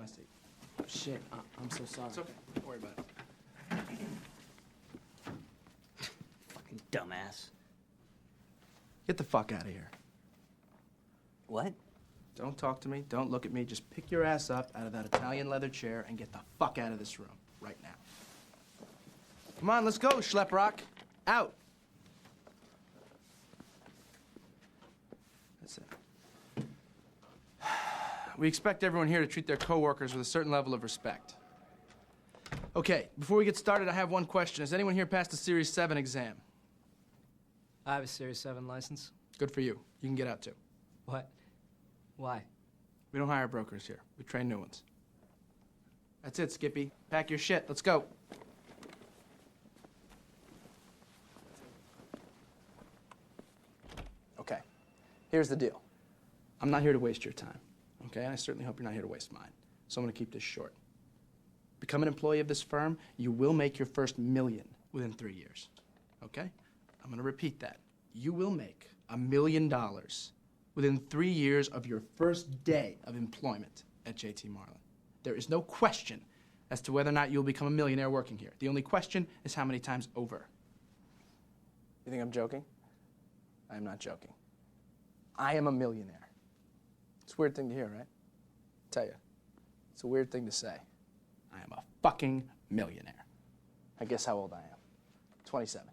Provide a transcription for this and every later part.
my seat. Shit, I'm so sorry. It's okay. Don't worry about it. Fucking dumbass. Get the fuck out of here. What? Don't talk to me. Don't look at me. Just pick your ass up out of that Italian leather chair and get the fuck out of this room right now. Come on, let's go, Schleprock. Out. That's it. We expect everyone here to treat their coworkers with a certain level of respect. Okay, before we get started, I have one question. Has anyone here passed the Series 7 exam? I have a Series 7 license. Good for you. You can get out too. What? Why? We don't hire brokers here. We train new ones. That's it, Skippy. Pack your shit. Let's go. Okay. Here's the deal. I'm not here to waste your time, okay? And I certainly hope you're not here to waste mine. So I'm going to keep this short. Become an employee of this firm, you will make your first $1 million within 3 years, okay? I'm going to repeat that. You will make $1 million within 3 years of your first day of employment at JT Marlin. There is no question as to whether or not you'll become a millionaire working here. The only question is how many times over. You think I'm joking? I am not joking. I am a millionaire. It's a weird thing to hear, right? I tell you, it's a weird thing to say. I am a fucking millionaire. I guess how old I am. 27.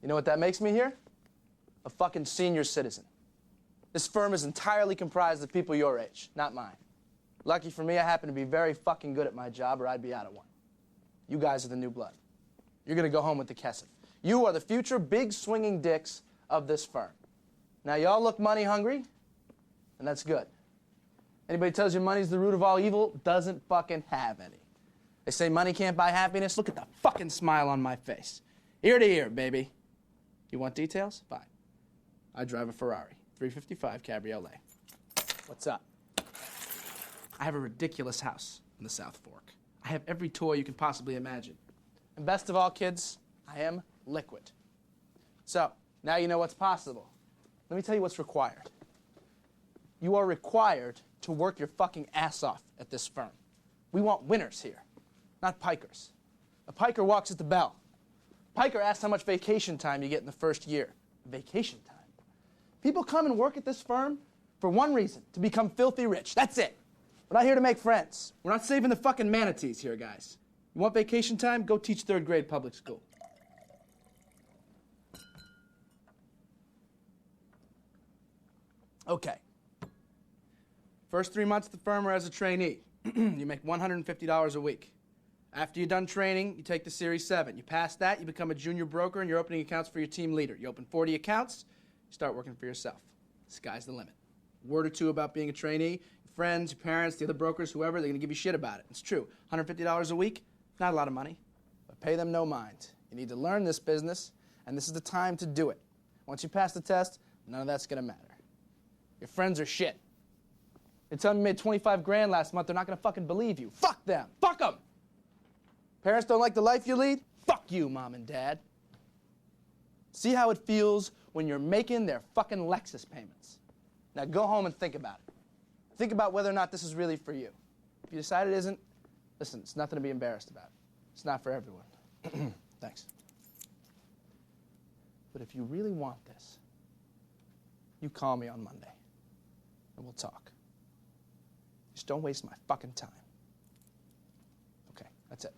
You know what that makes me here? A fucking senior citizen. This firm is entirely comprised of people your age, not mine. Lucky for me, I happen to be very fucking good at my job, or I'd be out of one. You guys are the new blood. You're gonna go home with the Kesef. You are the future big swinging dicks of this firm. Now, y'all look money hungry, and that's good. Anybody tells you money's the root of all evil doesn't fucking have any. They say money can't buy happiness. Look at the fucking smile on my face. Ear to ear, baby. You want details? Fine. I drive a Ferrari, 355 Cabriolet. What's up? I have a ridiculous house in the South Fork. I have every toy you can possibly imagine. And best of all, kids, I am liquid. So, now you know what's possible. Let me tell you what's required. You are required to work your fucking ass off at this firm. We want winners here, not pikers. A piker walks at the bell. A piker asks how much vacation time you get in the first year. Vacation time? People come and work at this firm for one reason, to become filthy rich. That's it. We're not here to make friends. We're not saving the fucking manatees here, guys. You want vacation time? Go teach third grade public school. Okay. First 3 months at the firm are as a trainee. You make $150 a week. After you're done training, you take the Series 7. You pass that, you become a junior broker, and you're opening accounts for your team leader. You open 40 accounts, you start working for yourself. Sky's the limit. Word or two about being a trainee, your friends, your parents, the other brokers, whoever, they're going to give you shit about it. It's true. $150 a week, not a lot of money, but pay them no mind. You need to learn this business, and this is the time to do it. Once you pass the test, none of that's going to matter. Your friends are shit. They tell me you made 25 grand last month. They're not going to fucking believe you. Fuck them. Fuck them. Parents don't like the life you lead? Fuck you, Mom and Dad. See how it feels when you're making their fucking Lexus payments. Now go home and think about it. Think about whether or not this is really for you. If you decide it isn't, listen, it's nothing to be embarrassed about. It's not for everyone. Thanks. But if you really want this, you call me on Monday, and we'll talk. Just don't waste my fucking time. Okay, that's it.